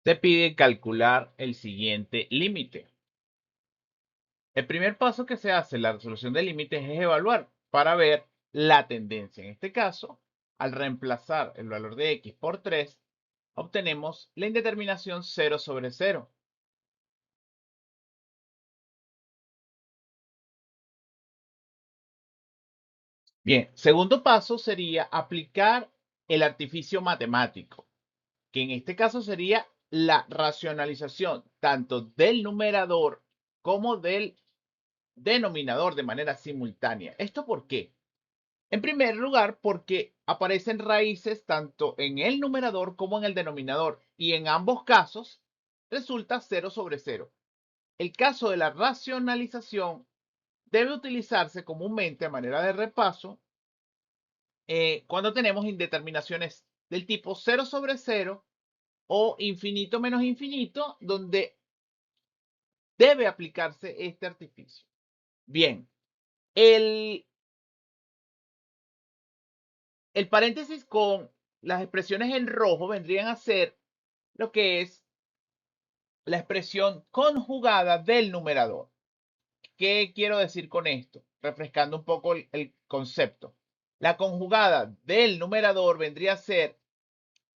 te pide calcular el siguiente límite. El primer paso que se hace en la resolución de límites es evaluar para ver la tendencia. En este caso, al reemplazar el valor de x por 3, obtenemos la indeterminación 0/0. Bien, segundo paso sería aplicar el artificio matemático, que en este caso sería la racionalización tanto del numerador como del denominador de manera simultánea. ¿Esto por qué? En primer lugar, porque aparecen raíces tanto en el numerador como en el denominador, y en ambos casos resulta 0/0. El caso de la racionalización debe utilizarse comúnmente a manera de repaso cuando tenemos indeterminaciones del tipo 0/0 o infinito menos infinito, donde debe aplicarse este artificio. Bien, el paréntesis con las expresiones en rojo vendrían a ser lo que es la expresión conjugada del numerador. ¿Qué quiero decir con esto? Refrescando un poco el concepto. La conjugada del numerador vendría a ser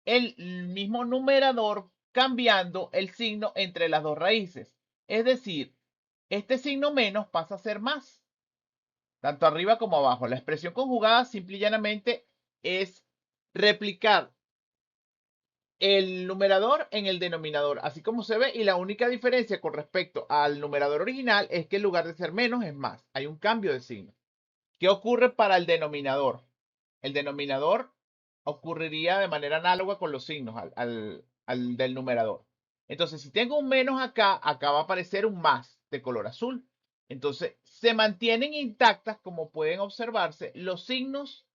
el mismo numerador cambiando el signo entre las dos raíces. Es decir, este signo menos pasa a ser más, tanto arriba como abajo. La expresión conjugada simple y llanamente es replicar el numerador en el denominador, así como se ve, y la única diferencia con respecto al numerador original es que en lugar de ser menos es más. Hay un cambio de signo. ¿Qué ocurre para el denominador? El denominador ocurriría de manera análoga con los signos al del numerador. Entonces, si tengo un menos acá, acá va a aparecer un más de color azul. Entonces, se mantienen intactas, como pueden observarse, los signos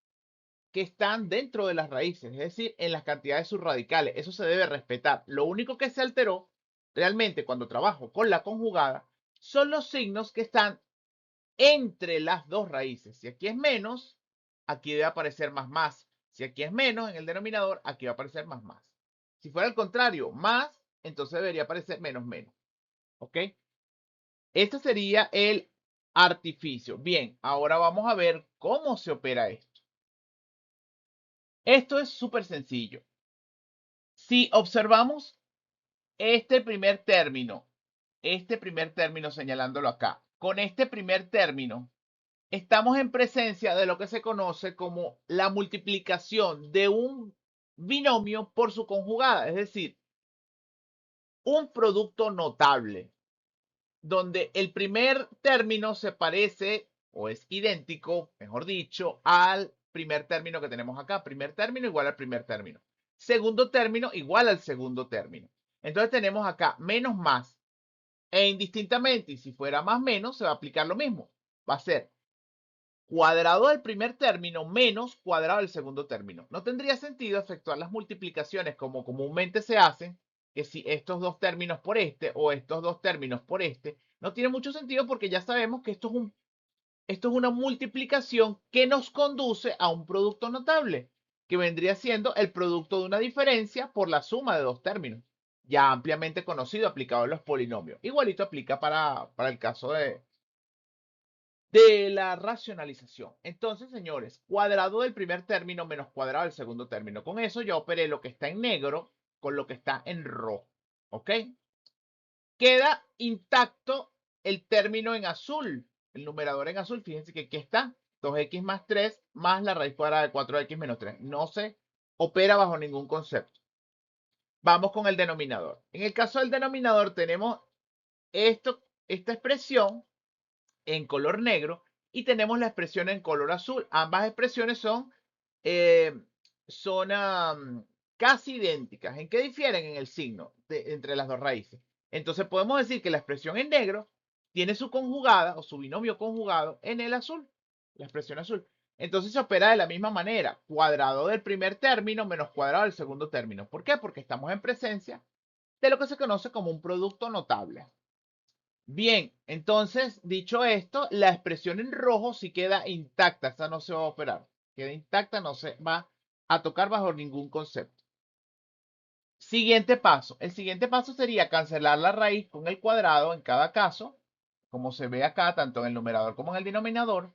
que están dentro de las raíces, es decir, en las cantidades subradicales. Eso se debe respetar. Lo único que se alteró realmente cuando trabajo con la conjugada son los signos que están entre las dos raíces. Si aquí es menos, aquí debe aparecer más más. Si aquí es menos en el denominador, aquí va a aparecer más más. Si fuera al contrario, más, entonces debería aparecer menos menos. ¿Ok? Este sería el artificio. Bien, ahora vamos a ver cómo se opera esto. Esto es súper sencillo. Si observamos este primer término señalándolo acá, con este primer término, estamos en presencia de lo que se conoce como la multiplicación de un binomio por su conjugada, es decir, un producto notable, donde el primer término se parece o es idéntico, mejor dicho, al primer término que tenemos acá. Primer término igual al primer término. Segundo término igual al segundo término. Entonces tenemos acá menos más. E indistintamente, y si fuera más menos, se va a aplicar lo mismo. Va a ser cuadrado del primer término menos cuadrado del segundo término. No tendría sentido efectuar las multiplicaciones como comúnmente se hacen, que si estos dos términos por este o estos dos términos por este, no tiene mucho sentido porque ya sabemos que esto es una multiplicación que nos conduce a un producto notable, que vendría siendo el producto de una diferencia por la suma de dos términos, ya ampliamente conocido aplicado en los polinomios. Igualito aplica para el caso de la racionalización. Entonces, señores, cuadrado del primer término menos cuadrado del segundo término. Con eso ya operé lo que está en negro con lo que está en rojo. ¿Ok? Queda intacto el término en azul, el numerador en azul. Fíjense que aquí está 2x más 3 más la raíz cuadrada de 4x menos 3. No se opera bajo ningún concepto. Vamos con el denominador. En el caso del denominador tenemos esta expresión en color negro y tenemos la expresión en color azul. Ambas expresiones eh, son casi idénticas. ¿En qué difieren? En el signo entre las dos raíces. Entonces podemos decir que la expresión en negro tiene su conjugada o su binomio conjugado en el azul, la expresión azul. Entonces se opera de la misma manera, cuadrado del primer término menos cuadrado del segundo término. ¿Por qué? Porque estamos en presencia de lo que se conoce como un producto notable. Bien, entonces, dicho esto, la expresión en rojo sí queda intacta, esta no se va a operar. Queda intacta, no se va a tocar bajo ningún concepto. Siguiente paso. El siguiente paso sería cancelar la raíz con el cuadrado en cada caso, como se ve acá, tanto en el numerador como en el denominador.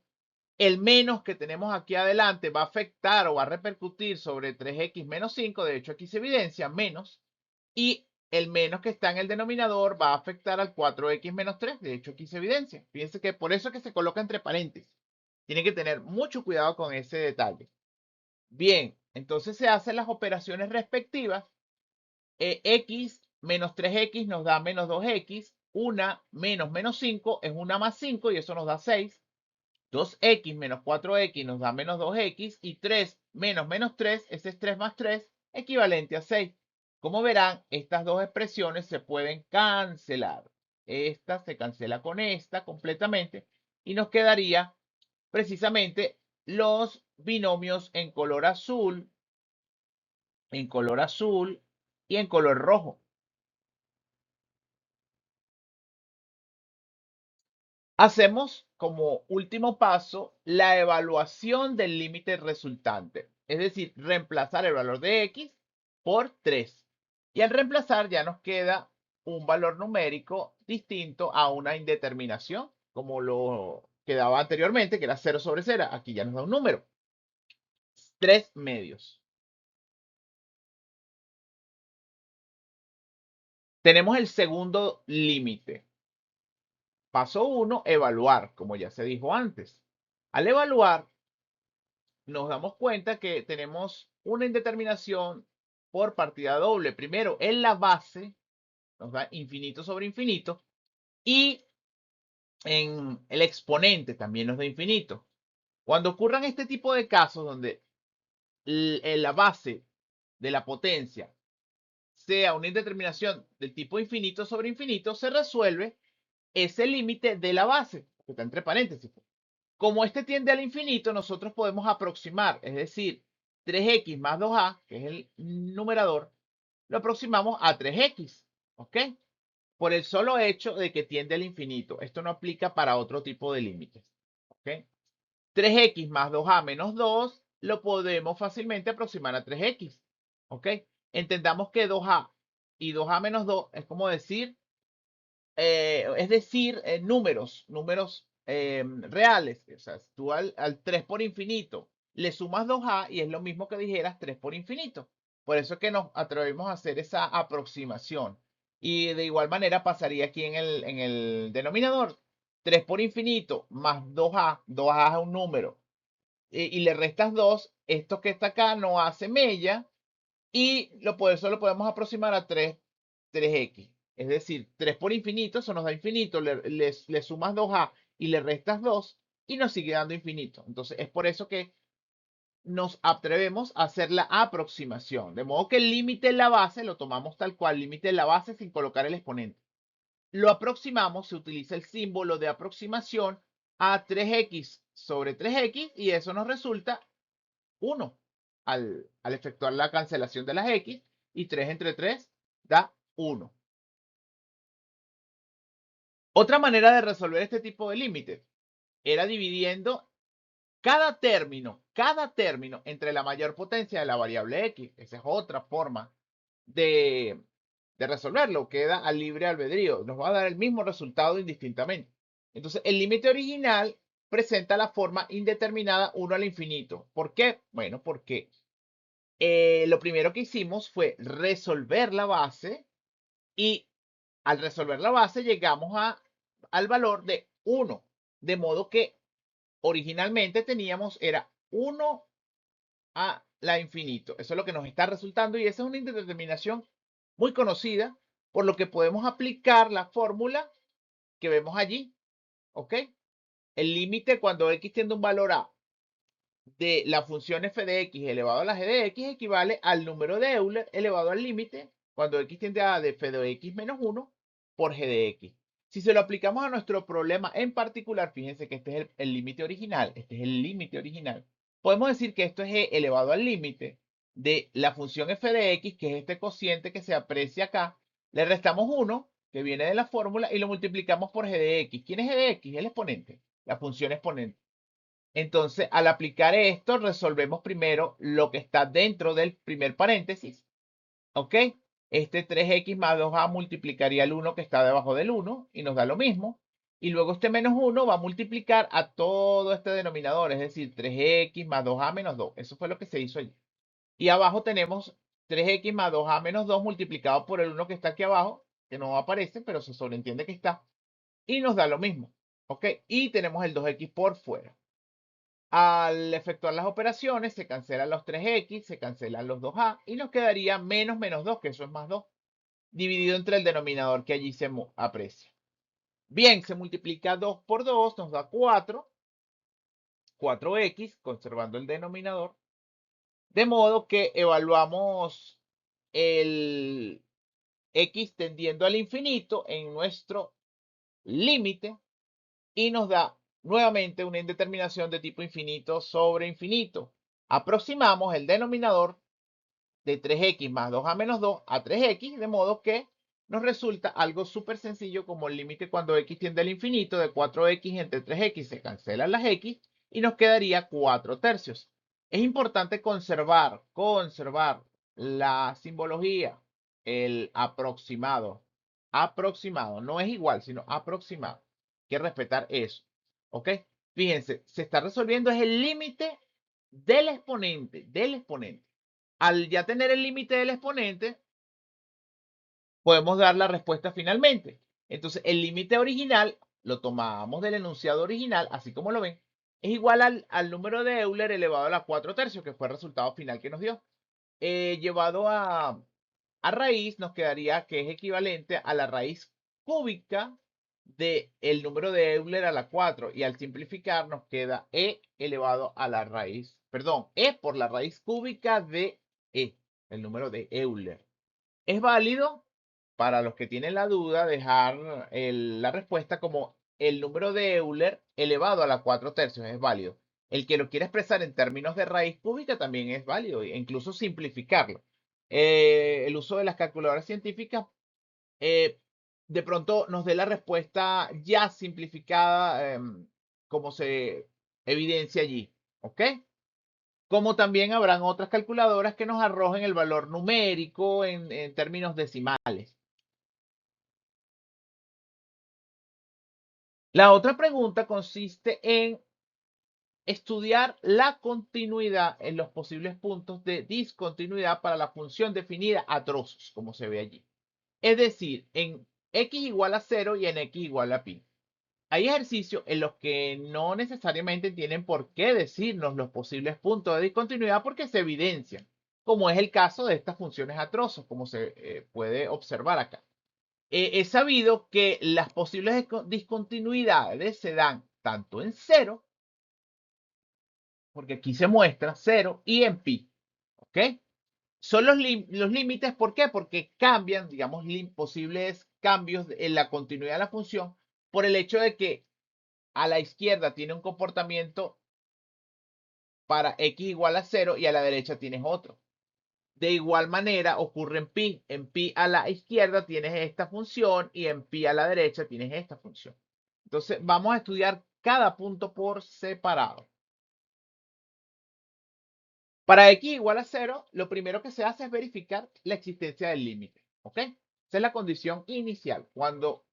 El menos que tenemos aquí adelante va a afectar o va a repercutir sobre 3x menos 5. De hecho, aquí se evidencia menos. Y el menos que está en el denominador va a afectar al 4x menos 3. De hecho, aquí se evidencia. Fíjense que por eso es que se coloca entre paréntesis. Tienen que tener mucho cuidado con ese detalle. Bien, entonces se hacen las operaciones respectivas. X menos 3x nos da menos 2x. 1 menos 5 es 1 más 5 y eso nos da 6. 2x menos 4x nos da menos 2x y 3 menos 3, ese es 3 más 3, equivalente a 6. Como verán, estas dos expresiones se pueden cancelar. Esta se cancela con esta completamente y nos quedaría precisamente los binomios en color azul y en color rojo. Hacemos como último paso la evaluación del límite resultante, es decir, reemplazar el valor de x por 3. Y al reemplazar ya nos queda un valor numérico distinto a una indeterminación, como lo quedaba anteriormente, que era 0 sobre 0. Aquí ya nos da un número. 3 medios. Tenemos el segundo límite. Paso 1, evaluar, como ya se dijo antes. Al evaluar, nos damos cuenta que tenemos una indeterminación por partida doble. Primero, en la base nos da infinito sobre infinito y en el exponente también nos da infinito. Cuando ocurran este tipo de casos donde la base de la potencia sea una indeterminación del tipo infinito sobre infinito, se resuelve ese límite de la base, que está entre paréntesis. Como este tiende al infinito, nosotros podemos aproximar, es decir, 3x más 2a, que es el numerador, lo aproximamos a 3x, ¿ok? Por el solo hecho de que tiende al infinito. Esto no aplica para otro tipo de límites, ¿ok? 3x más 2a menos 2 lo podemos fácilmente aproximar a 3x, ¿ok? Entendamos que 2a y 2a menos 2 es como decir números reales. O sea, tú al 3 por infinito le sumas 2a y es lo mismo que dijeras 3 por infinito. Por eso es que nos atrevemos a hacer esa aproximación. Y de igual manera pasaría aquí en el denominador. 3 por infinito más 2a, 2a es un número, y le restas 2, esto que está acá no hace mella, y eso lo podemos aproximar a 3x. Es decir, 3 por infinito, eso nos da infinito, le sumas 2a y le restas 2 y nos sigue dando infinito. Entonces es por eso que nos atrevemos a hacer la aproximación. De modo que el límite en la base lo tomamos tal cual, límite en la base sin colocar el exponente. Lo aproximamos, se utiliza el símbolo de aproximación a 3x sobre 3x y eso nos resulta 1 al efectuar la cancelación de las x, y 3 entre 3 da 1. Otra manera de resolver este tipo de límites era dividiendo cada término entre la mayor potencia de la variable x. Esa es otra forma de resolverlo. Queda al libre albedrío. Nos va a dar el mismo resultado indistintamente. Entonces, el límite original presenta la forma indeterminada 1 al infinito. ¿Por qué? Bueno, porque lo primero que hicimos fue resolver la base y al resolver la base llegamos al valor de 1. De modo que originalmente teníamos era 1 a la infinito. Eso es lo que nos está resultando y esa es una indeterminación muy conocida, por lo que podemos aplicar la fórmula que vemos allí. ¿Ok? El límite cuando x tiende a un valor a de la función f de x elevado a la g de x equivale al número de Euler elevado al límite cuando x tiende a de f de x menos 1 por g de x. Si se lo aplicamos a nuestro problema en particular, fíjense que este es el límite original, este es el límite original. Podemos decir que esto es g elevado al límite de la función f de x, que es este cociente que se aprecia acá. Le restamos 1, que viene de la fórmula, y lo multiplicamos por g de x. ¿Quién es g de x? El exponente, la función exponente. Entonces, al aplicar esto, resolvemos primero lo que está dentro del primer paréntesis, ¿ok? Este 3x más 2a multiplicaría el 1 que está debajo del 1 y nos da lo mismo. Y luego este menos 1 va a multiplicar a todo este denominador, es decir, 3x más 2a menos 2. Eso fue lo que se hizo allí. Y abajo tenemos 3x más 2a menos 2 multiplicado por el 1 que está aquí abajo, que no aparece, pero se sobreentiende que está. Y nos da lo mismo. ¿Ok? Y tenemos el 2x por fuera. Al efectuar las operaciones, se cancelan los 3x, se cancelan los 2a y nos quedaría menos menos 2, que eso es más 2, dividido entre el denominador que allí se aprecia. Bien, se multiplica 2 por 2, nos da 4, 4x, conservando el denominador. De modo que evaluamos el x tendiendo al infinito en nuestro límite y nos da nuevamente una indeterminación de tipo infinito sobre infinito. Aproximamos el denominador de 3x más 2a menos 2 a 3x, de modo que nos resulta algo súper sencillo como el límite cuando x tiende al infinito de 4x entre 3x, se cancelan las x y nos quedaría 4 tercios. Es importante conservar la simbología, el aproximado. Aproximado, no es igual, sino aproximado. Hay que respetar eso. ¿Ok? Fíjense, se está resolviendo es el límite del exponente, Al ya tener el límite del exponente, podemos dar la respuesta finalmente. Entonces, el límite original lo tomamos del enunciado original, así como lo ven, es igual al número de Euler elevado a la 4 tercios, que fue el resultado final que nos dio. Llevado a raíz, nos quedaría que es equivalente a la raíz cúbica del número de Euler a la 4. Y al simplificar, nos queda e elevado a la raíz, perdón, e por la raíz cúbica de e, el número de Euler. Es válido, para los que tienen la duda, dejar la respuesta como el número de Euler elevado a la 4 tercios. Es válido. El que lo quiera expresar en términos de raíz cúbica también es válido, e incluso simplificarlo. El uso de las calculadoras científicas de pronto nos dé la respuesta ya simplificada, como se evidencia allí. ¿Ok? Como también habrán otras calculadoras que nos arrojen el valor numérico en términos decimales. La otra pregunta consiste en estudiar la continuidad en los posibles puntos de discontinuidad para la función definida a trozos, como se ve allí. Es decir, en x igual a 0 y en x igual a pi. Hay ejercicios en los que no necesariamente tienen por qué decirnos los posibles puntos de discontinuidad porque se evidencian, como es el caso de estas funciones a trozos, como se puede observar acá. Es sabido que las posibles discontinuidades se dan tanto en 0, porque aquí se muestra 0, y en pi. ¿Ok? Son los límites, ¿por qué? Porque cambian, digamos, posibles cambios en la continuidad de la función por el hecho de que a la izquierda tiene un comportamiento para x igual a 0 y a la derecha tienes otro. De igual manera ocurre en pi. En pi a la izquierda tienes esta función y en pi a la derecha tienes esta función. Entonces vamos a estudiar cada punto por separado. Para x igual a 0, lo primero que se hace es verificar la existencia del límite. ¿Ok? Esa es la condición inicial. Cuando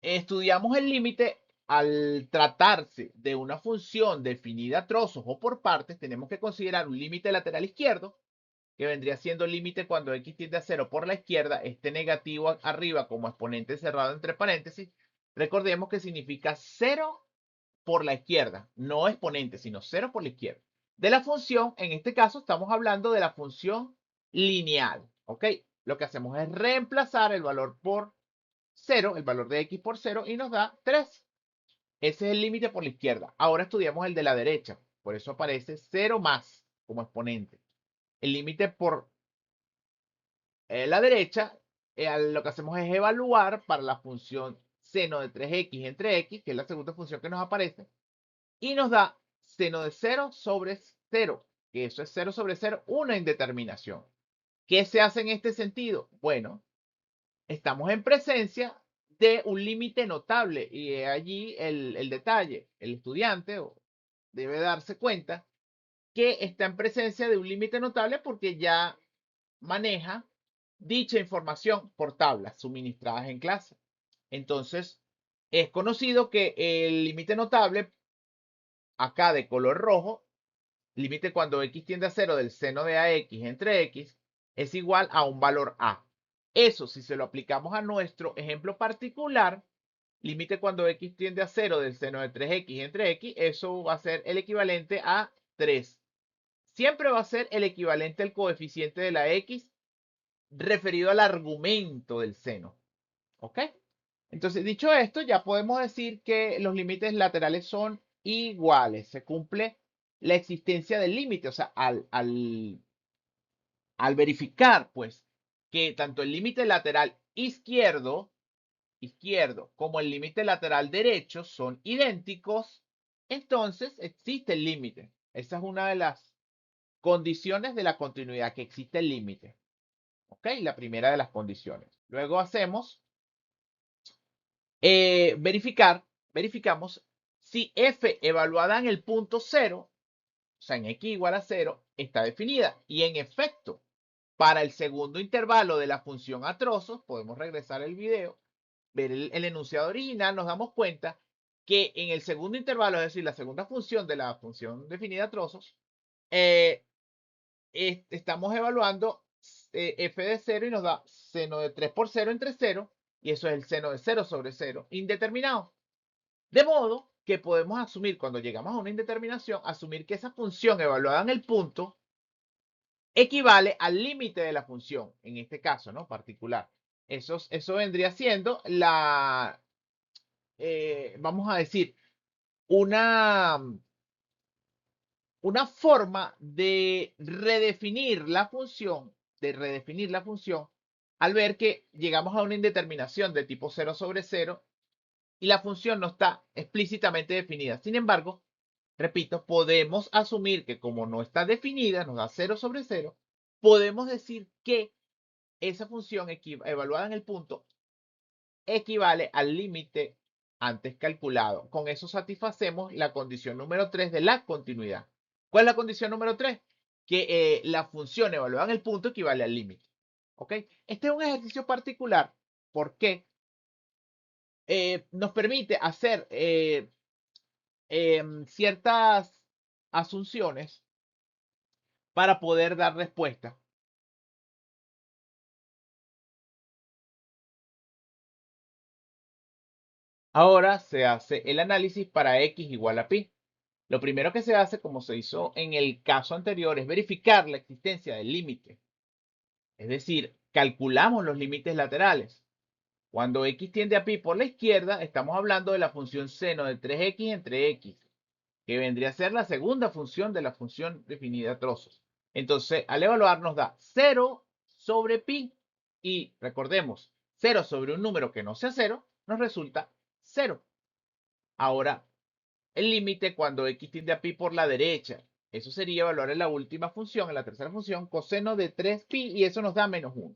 estudiamos el límite, al tratarse de una función definida a trozos o por partes, tenemos que considerar un límite lateral izquierdo, que vendría siendo el límite cuando x tiende a 0 por la izquierda, este negativo arriba como exponente cerrado entre paréntesis. Recordemos que significa 0 por la izquierda, no exponente, sino 0 por la izquierda. De la función, en este caso estamos hablando de la función lineal, ¿ok? Lo que hacemos es reemplazar el valor por 0, el valor de x por 0, y nos da 3. Ese es el límite por la izquierda. Ahora estudiamos el de la derecha. Por eso aparece 0 más como exponente. El límite por la derecha, lo que hacemos es evaluar para la función seno de 3x entre x, que es la segunda función que nos aparece, y nos da seno de 0 sobre 0, que eso es 0 sobre 0, una indeterminación. ¿Qué se hace en este sentido? Bueno, estamos en presencia de un límite notable y allí el detalle. El estudiante debe darse cuenta que está en presencia de un límite notable porque ya maneja dicha información por tablas suministradas en clase. Entonces, es conocido que el límite notable, acá de color rojo, límite cuando x tiende a 0 del seno de ax entre x, es igual a un valor a. Eso, si se lo aplicamos a nuestro ejemplo particular, límite cuando x tiende a 0 del seno de 3x entre x, eso va a ser el equivalente a 3. Siempre va a ser el equivalente al coeficiente de la x referido al argumento del seno. ¿Ok? Entonces, dicho esto, ya podemos decir que los límites laterales son iguales. Se cumple la existencia del límite. O sea, al verificar, pues, que tanto el límite lateral izquierdo como el límite lateral derecho son idénticos, entonces existe el límite. Esa es una de las condiciones de la continuidad, que existe el límite. ¿Ok? La primera de las condiciones. Luego hacemos verificamos si f evaluada en el punto 0, o sea, en x igual a 0, está definida. Y en efecto, para el segundo intervalo de la función a trozos, podemos regresar el video, ver el enunciado original, nos damos cuenta que en el segundo intervalo, es decir, la segunda función de la función definida a trozos, estamos evaluando f de 0 y nos da seno de 3 por 0 entre 0, y eso es el seno de 0 sobre 0, indeterminado. De modo que podemos asumir, cuando llegamos a una indeterminación, asumir que esa función evaluada en el punto equivale al límite de la función, en este caso, ¿no? Particular. Eso vendría siendo vamos a decir, una, una forma de redefinir la función, al ver que llegamos a una indeterminación de tipo 0 sobre 0 y la función no está explícitamente definida. Sin embargo, repito, podemos asumir que como no está definida, nos da 0 sobre 0, podemos decir que esa función evaluada en el punto equivale al límite antes calculado. Con eso satisfacemos la condición número 3 de la continuidad. ¿Cuál es la condición número 3? Que la función evaluada en el punto equivale al límite. ¿Ok? Este es un ejercicio particular porque nos permite hacer ciertas asunciones para poder dar respuesta. Ahora se hace el análisis para x igual a pi. Lo primero que se hace, como se hizo en el caso anterior, es verificar la existencia del límite. Es decir, calculamos los límites laterales. Cuando x tiende a pi por la izquierda, estamos hablando de la función seno de 3x entre x, que vendría a ser la segunda función de la función definida a trozos. Entonces, al evaluar nos da 0 sobre pi. Y recordemos, 0 sobre un número que no sea 0 nos resulta 0. Ahora, el límite cuando x tiende a pi por la derecha. Eso sería evaluar en la última función, en la tercera función, coseno de 3pi, y eso nos da menos 1.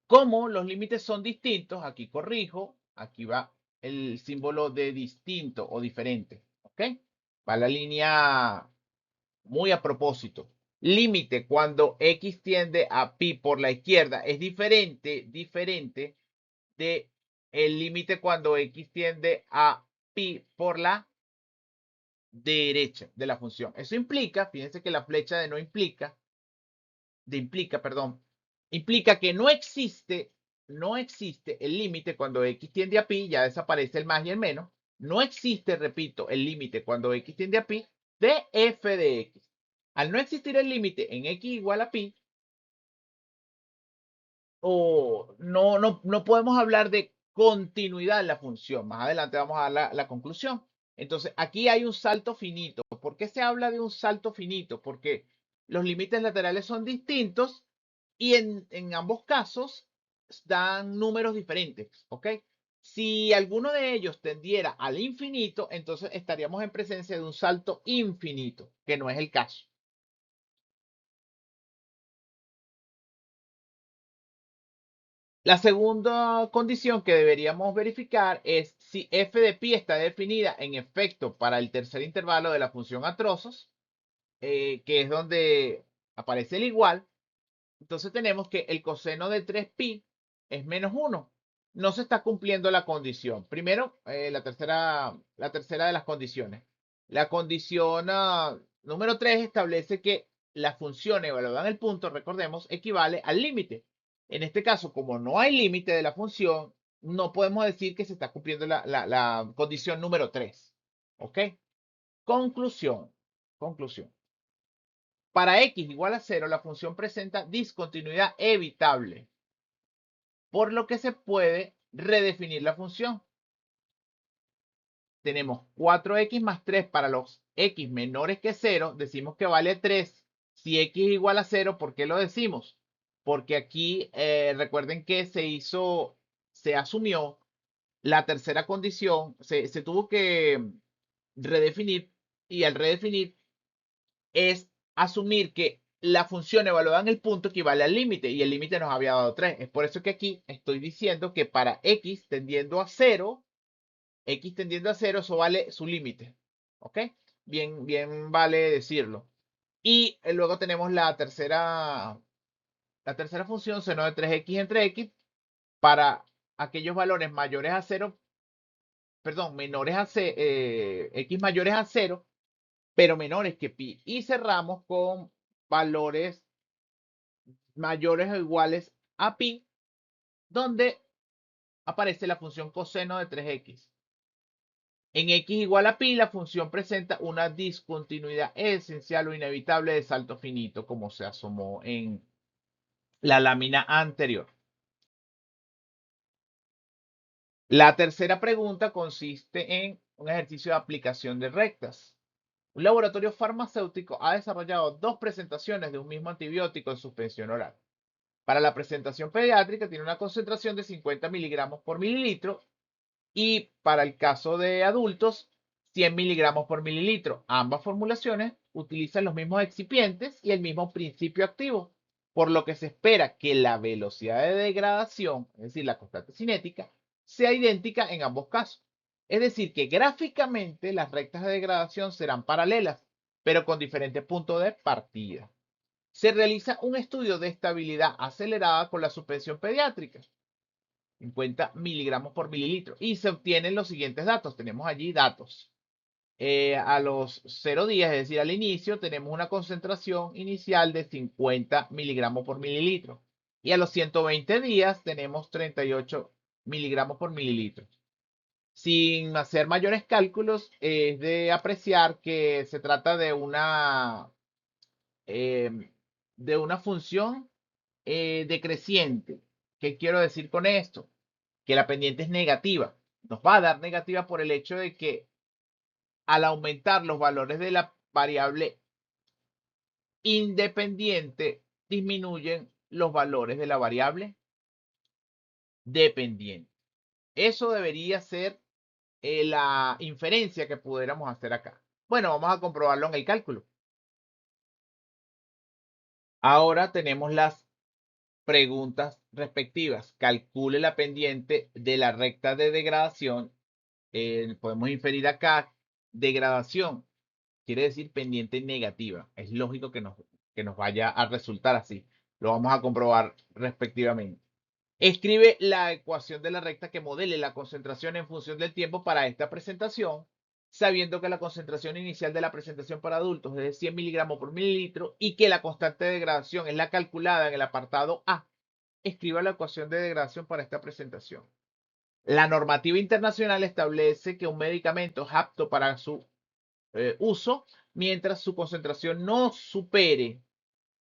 Como los límites son distintos, aquí corrijo, aquí va el símbolo de distinto o diferente. ¿Ok? Va la línea muy a propósito. Límite cuando x tiende a pi por la izquierda es diferente de el límite cuando x tiende a pi por la derecha de la función. Eso implica, fíjense que la flecha de perdón, implica que no existe el límite cuando x tiende a pi, ya desaparece el más y el menos. No existe, repito, el límite cuando x tiende a pi de f de x. Al no existir el límite en x igual a pi, no podemos hablar de continuidad en la función. Más adelante vamos a dar la conclusión. Entonces, aquí hay un salto finito. ¿Por qué se habla de un salto finito? Porque los límites laterales son distintos y en ambos casos dan números diferentes, ¿ok? Si alguno de ellos tendiera al infinito, entonces estaríamos en presencia de un salto infinito, que no es el caso. La segunda condición que deberíamos verificar es si f de pi está definida en efecto para el tercer intervalo de la función a trozos, que es donde aparece el igual, Entonces tenemos que el coseno de 3pi es menos 1. No se está cumpliendo la condición. Primero, la tercera de las condiciones. La condición número 3 establece que la función evaluada en el punto, recordemos, equivale al límite. En este caso, como no hay límite de la función, no podemos decir que se está cumpliendo la condición número 3. ¿Ok? Conclusión. Conclusión. Para x igual a 0, la función presenta discontinuidad evitable, por lo que se puede redefinir la función. Tenemos 4x más 3 para los x menores que 0, decimos que vale 3. Si x es igual a 0, ¿por qué lo decimos? Porque aquí recuerden que se asumió la tercera condición, se tuvo que redefinir, y al redefinir es asumir que la función evaluada en el punto equivale al límite, y el límite nos había dado 3. Es por eso que aquí estoy diciendo que para x tendiendo a 0, eso vale su límite. ¿Ok? Bien, bien vale decirlo. Y luego tenemos la tercera función, seno de 3x entre x, para aquellos valores mayores a 0, perdón, menores a 0, x mayores a 0, pero menores que pi. Y cerramos con valores mayores o iguales a pi, donde aparece la función coseno de 3x. En x igual a pi, la función presenta una discontinuidad esencial o inevitable de salto finito, como se asomó en la lámina anterior. La tercera pregunta consiste en un ejercicio de aplicación de rectas. Un laboratorio farmacéutico ha desarrollado dos presentaciones de un mismo antibiótico en suspensión oral. Para la presentación pediátrica tiene una concentración de 50 miligramos por mililitro, y para el caso de adultos, 100 miligramos por mililitro. Ambas formulaciones utilizan los mismos excipientes y el mismo principio activo, por lo que se espera que la velocidad de degradación, es decir, la constante cinética, sea idéntica en ambos casos. Es decir, que gráficamente las rectas de degradación serán paralelas, pero con diferentes puntos de partida. Se realiza un estudio de estabilidad acelerada con la suspensión pediátrica, 50 miligramos por mililitro, y se obtienen los siguientes datos. Tenemos allí datos. A los 0 días, es decir, al inicio, tenemos una concentración inicial de 50 miligramos por mililitro. Y a los 120 días tenemos 38 miligramos por mililitro. Sin hacer mayores cálculos, es de apreciar que se trata de una función decreciente. ¿Qué quiero decir con esto? Que la pendiente es negativa. Nos va a dar negativa por el hecho de que al aumentar los valores de la variable independiente, disminuyen los valores de la variable dependiente. Eso debería ser la inferencia que pudiéramos hacer acá. Bueno, vamos a comprobarlo en el cálculo. Ahora tenemos las preguntas respectivas. Calcule la pendiente de la recta de degradación. Podemos inferir acá degradación. Quiere decir pendiente negativa. Es lógico que nos vaya a resultar así. Lo vamos a comprobar respectivamente. Escribe la ecuación de la recta que modele la concentración en función del tiempo para esta presentación, sabiendo que la concentración inicial de la presentación para adultos es de 100 miligramos por mililitro y que la constante de degradación es la calculada en el apartado A. Escriba la ecuación de degradación para esta presentación. La normativa internacional establece que un medicamento es apto para su uso mientras su concentración no supere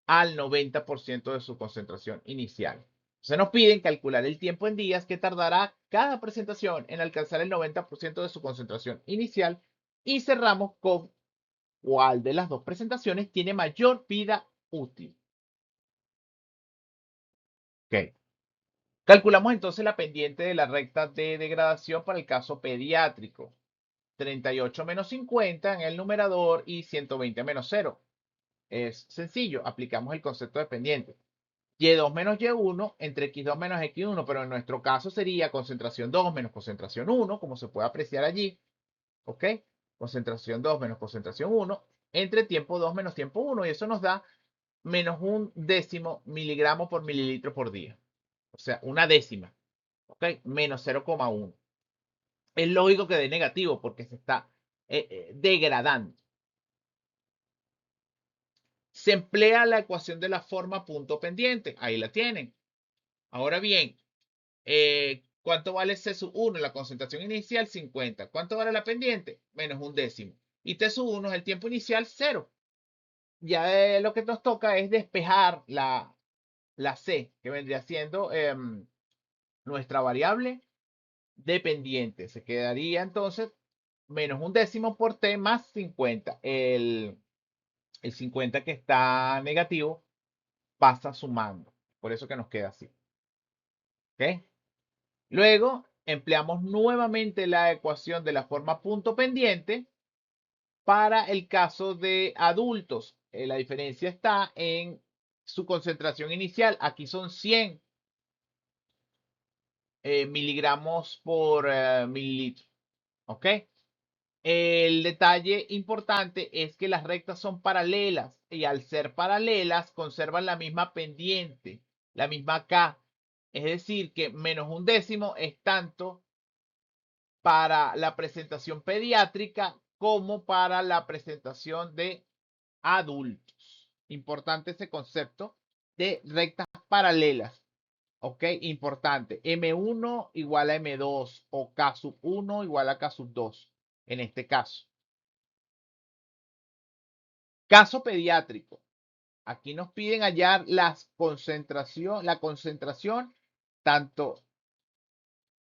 al 90% de su concentración inicial. Se nos piden calcular el tiempo en días que tardará cada presentación en alcanzar el 90% de su concentración inicial, y cerramos con cuál de las dos presentaciones tiene mayor vida útil. Ok. Calculamos entonces la pendiente de la recta de degradación para el caso pediátrico. 38 menos 50 en el numerador y 120 menos 0. Es sencillo, aplicamos el concepto de pendiente. Y2 menos Y1 entre X2 menos X1, pero en nuestro caso sería concentración 2 menos concentración 1, como se puede apreciar allí. ¿Ok? Concentración 2 menos concentración 1 entre tiempo 2 menos tiempo 1, y eso nos da menos un décimo miligramo por mililitro por día. O sea, una décima. ¿Ok? Menos 0,1. Es lógico que dé negativo porque se está degradando. Se emplea la ecuación de la forma punto pendiente. Ahí la tienen. Ahora bien, ¿cuánto vale C sub 1? La concentración inicial, 50. ¿Cuánto vale la pendiente? Menos un décimo. Y T sub 1 es el tiempo inicial, 0. Ya lo que nos toca es despejar la C, que vendría siendo nuestra variable dependiente. Se quedaría entonces menos un décimo por T más 50. El 50 que está negativo pasa sumando. Por eso que nos queda así. ¿Ok? Luego empleamos nuevamente la ecuación de la forma punto pendiente para el caso de adultos. La diferencia está en su concentración inicial. Aquí son 100 miligramos por mililitro. ¿Ok? El detalle importante es que las rectas son paralelas y al ser paralelas conservan la misma pendiente, la misma K. Es decir, que menos un décimo es tanto para la presentación pediátrica como para la presentación de adultos. Importante ese concepto de rectas paralelas. ¿Ok? Importante. M1 igual a M2 o K sub 1 igual a K sub 2 en este caso. Caso pediátrico. Aquí nos piden hallar la concentración tanto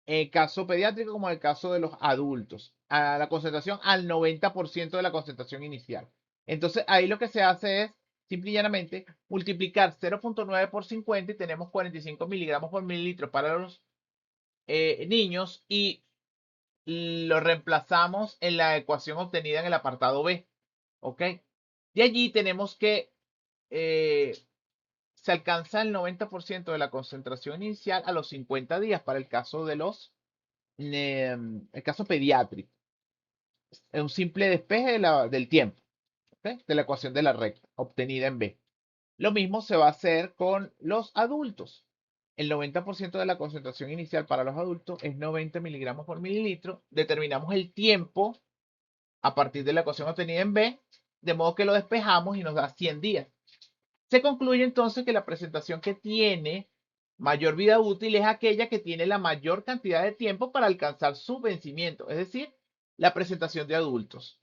en el caso pediátrico como en el caso de los adultos. A la concentración al 90% de la concentración inicial. Entonces ahí lo que se hace es simple y llanamente multiplicar 0,9 por 50 y tenemos 45 miligramos por mililitro para los niños y lo reemplazamos en la ecuación obtenida en el apartado B. ¿Ok? De allí tenemos que se alcanza el 90% de la concentración inicial a los 50 días para el caso de el caso pediátrico. Es un simple despeje del tiempo, ¿okay? De la ecuación de la recta obtenida en B. Lo mismo se va a hacer con los adultos. El 90% de la concentración inicial para los adultos es 90 miligramos por mililitro. Determinamos el tiempo a partir de la ecuación obtenida en B, de modo que lo despejamos y nos da 100 días. Se concluye entonces que la presentación que tiene mayor vida útil es aquella que tiene la mayor cantidad de tiempo para alcanzar su vencimiento, es decir, la presentación de adultos.